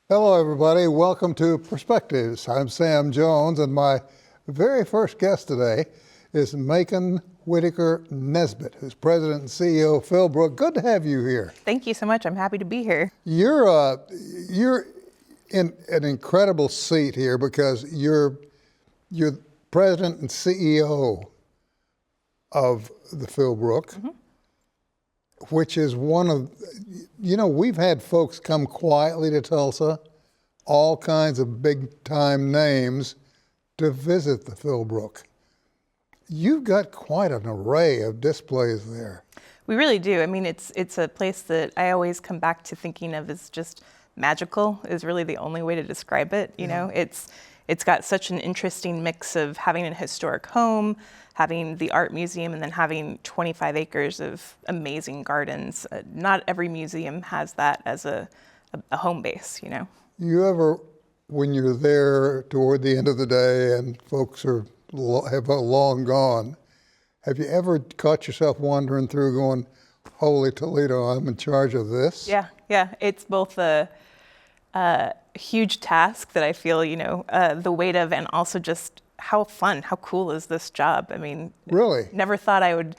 Hello, everybody. Welcome to Perspectives. I'm Sam Jones, and my very first guest today is Macon Whittaker Nesbit, who's president and CEO of Philbrook. Good to have you here. Thank you so much. I'm happy to be here. You're in an incredible seat here because you're president and CEO of the Philbrook, which is one of, we've had folks come quietly to Tulsa, all kinds of big time names to visit the Philbrook. You've got quite an array of displays there. We really do. I mean, it's a place that I always come back to thinking of as just magical is really the only way to describe it. You know, it's got such an interesting mix of having a historic home, having the art museum, and then having 25 acres of amazing gardens. Not every museum has that as a home base, you know. You ever, when you're there toward the end of the day and folks have long gone, have you ever caught yourself wandering through going, holy Toledo, I'm in charge of this? Yeah. It's both a huge task that I feel, the weight of, and also just how fun, how cool is this job? I mean, really? Never thought I would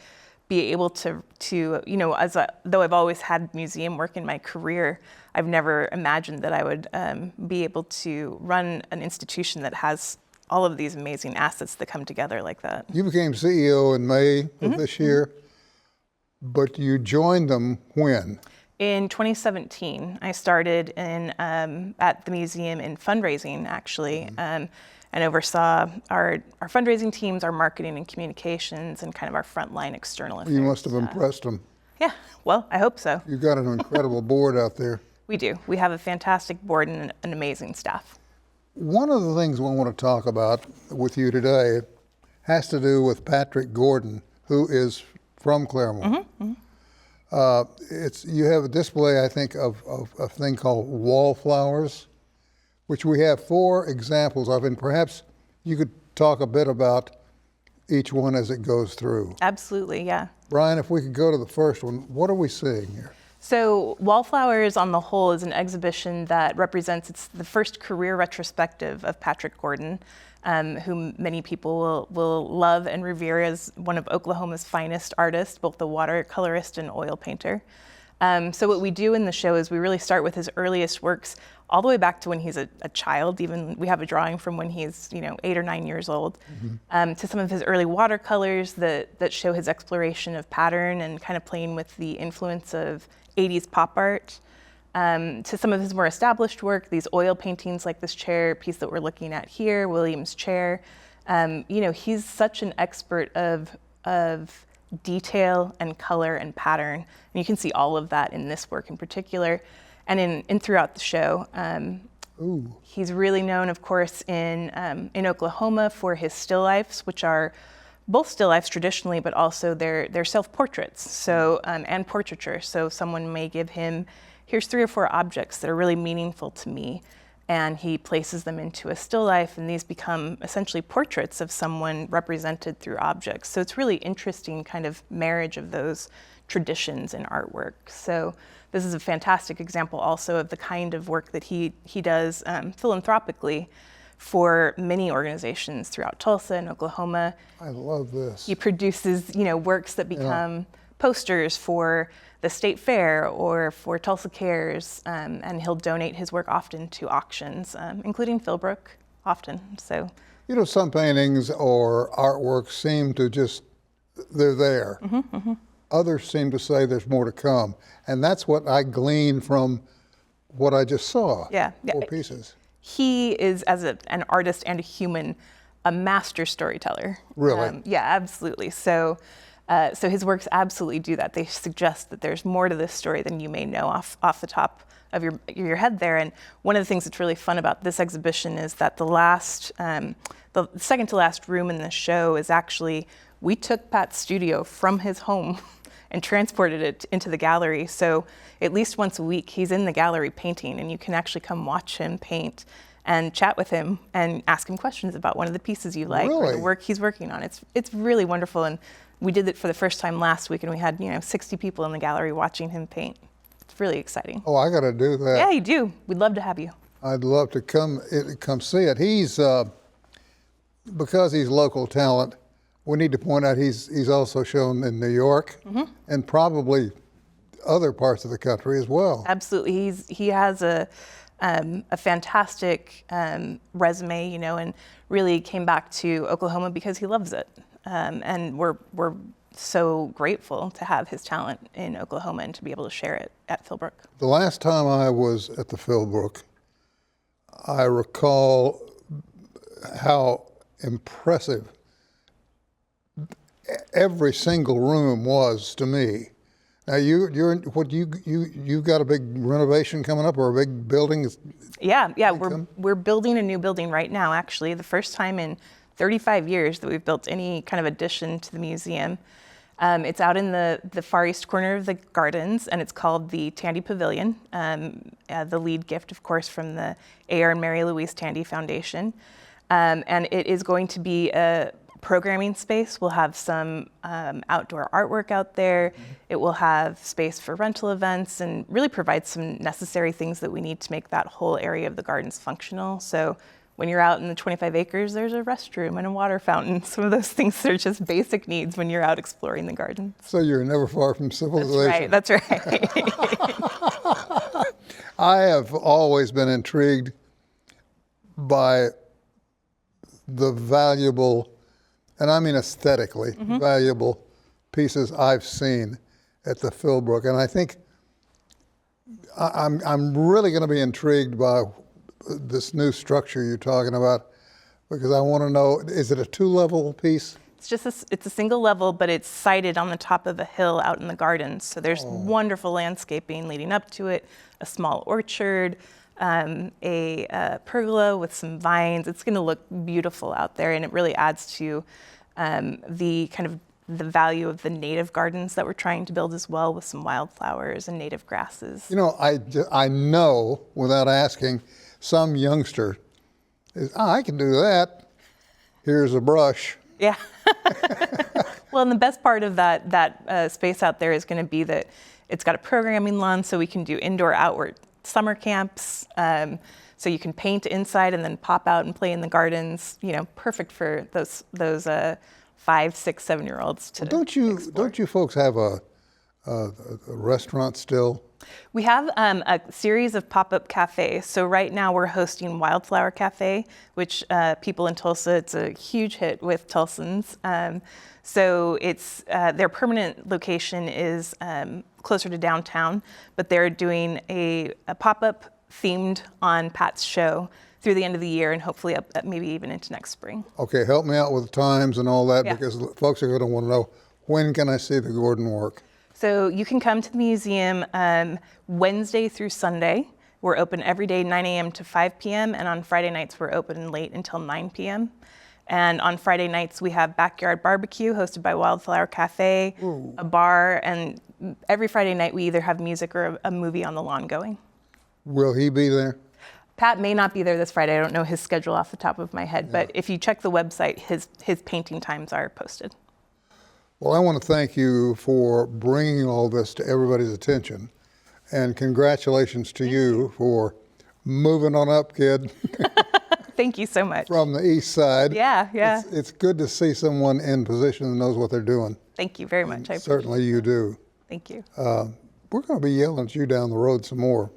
be able to though I've always had museum work in my career, I've never imagined that I would be able to run an institution that has all of these amazing assets that come together like that. You became CEO in May of this year, but you joined them when? In 2017, I started at the museum in fundraising, actually, and oversaw our fundraising teams, our marketing and communications, and kind of our frontline external affairs. You must have impressed them. Yeah, well, I hope so. You've got an incredible board out there. We do. We have a fantastic board and an amazing staff. One of the things we want to talk about with you today has to do with Patrick Gordon, who is from Claremore. You have a display, I think, of a thing called wallflowers, which we have 4 examples of, and perhaps you could talk a bit about each one as it goes through. Absolutely, yeah. Brian, if we could go to the first one, what are we seeing here? So Wallflowers on the Whole is an exhibition that represents, it's the first career retrospective of Patrick Gordon, whom many people will love and revere as one of Oklahoma's finest artists, both a watercolorist and oil painter. So what we do in the show is we really start with his earliest works all the way back to when he's a child. Even we have a drawing from when he's 8 or 9 years old, to some of his early watercolors that show his exploration of pattern and kind of playing with the influence of 80s pop art, to some of his more established work, these oil paintings like this chair piece that we're looking at here, William's chair. He's such an expert of detail and color and pattern. And you can see all of that in this work in particular, and in throughout the show. He's really known, of course, in Oklahoma for his still lifes, which are both still lifes traditionally, but also they're self-portraits, so and portraiture. So someone may give him, here's 3 or 4 objects that are really meaningful to me, and he places them into a still life, and these become essentially portraits of someone represented through objects. So it's really interesting kind of marriage of those traditions in artwork. So this is a fantastic example also of the kind of work that he does philanthropically for many organizations throughout Tulsa and Oklahoma. I love this. He produces, works that become posters for the state fair or for Tulsa Cares, and he'll donate his work often to auctions, including Philbrook, often. So, some paintings or artworks seem to they're there. Others seem to say there's more to come, and that's what I gleaned from what I just saw. 4 pieces. He is, as an artist and a human, a master storyteller. Really? Yeah, absolutely. So his works absolutely do that. They suggest that there's more to this story than you may know off the top of your head there. And one of the things that's really fun about this exhibition is that the second to last room in the show is actually, we took Pat's studio from his home and transported it into the gallery. So at least once a week, he's in the gallery painting, and you can actually come watch him paint and chat with him and ask him questions about one of the pieces you like or the work he's working on. It's really wonderful. And we did it for the first time last week, and we had 60 people in the gallery watching him paint. It's really exciting. Oh, I got to do that. Yeah, you do. We'd love to have you. I'd love to come see it. He's because he's local talent. We need to point out he's also shown in New York and probably other parts of the country as well. Absolutely, he has a fantastic resume, you know, and really came back to Oklahoma because he loves it, and we're so grateful to have his talent in Oklahoma and to be able to share it at Philbrook. The last time I was at the Philbrook, I recall how impressive every single room was to me. Now you've got a big renovation coming up or a big building? Yeah, we're building a new building right now. Actually, the first time in 35 years that we've built any kind of addition to the museum. It's out in the far east corner of the gardens, and it's called the Tandy Pavilion. The lead gift, of course, from the A.R. and Mary Louise Tandy Foundation. And it is going to be a programming space. We'll have some outdoor artwork out there. It will have space for rental events and really provide some necessary things that we need to make that whole area of the gardens functional. So when you're out in the 25 acres, there's a restroom and a water fountain. Some of those things are just basic needs when you're out exploring the gardens. So you're never far from civilization. That's right. I have always been intrigued by the valuable, and I mean aesthetically, valuable pieces I've seen at the Philbrook. And I think I'm really going to be intrigued by this new structure you're talking about, because I want to know, is it a two-level piece? It's a single level, but it's sited on the top of a hill out in the gardens. So there's wonderful landscaping leading up to it, a small orchard, a pergola with some vines. It's going to look beautiful out there, and it really adds to the kind of the value of the native gardens that we're trying to build as well, with some wildflowers and native grasses. You know, I know without asking, some youngster is, I can do that. Here's a brush. Yeah. Well, and the best part of that space out there is going to be that it's got a programming lawn, so we can do indoor, outward summer camps. So you can paint inside and then pop out and play in the gardens. You know, perfect for those 5, 6, 7-year-olds to explore. Don't you folks have a restaurant still? We have a series of pop-up cafes. So right now we're hosting Wildflower Cafe, which people in Tulsa, it's a huge hit with Tulsans. So it's their permanent location is closer to downtown, but they're doing a pop-up themed on Pat's show through the end of the year, and hopefully up maybe even into next spring. Okay, help me out with the times and all that, Yeah. because folks are going to want to know, when can I see the Gordon work? So you can come to the museum Wednesday through Sunday. We're open every day, 9 a.m. to 5 p.m. And on Friday nights, we're open late until 9 p.m. And on Friday nights, we have backyard barbecue hosted by Wildflower Cafe, a bar, and every Friday night, we either have music or a movie on the lawn going. Will he be there? Pat may not be there this Friday. I don't know his schedule off the top of my head, but if you check the website, his painting times are posted. Well, I want to thank you for bringing all this to everybody's attention, and congratulations to you for moving on up, kid. Thank you so much. From the east side. Yeah. It's good to see someone in position that knows what they're doing. Thank you very much. Certainly you do. Thank you. We're going to be yelling at you down the road some more.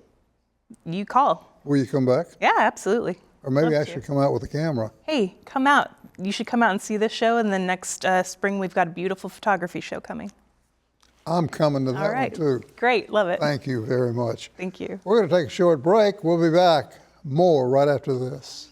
You call. Will you come back? Yeah, absolutely. Or maybe Love I to. should come out with a camera. Hey, come out. You should come out and see this show, and then next spring we've got a beautiful photography show coming. I'm coming to that All right. one too. Great. Love it. Thank you very much. Thank you. We're going to take a short break. We'll be back more right after this.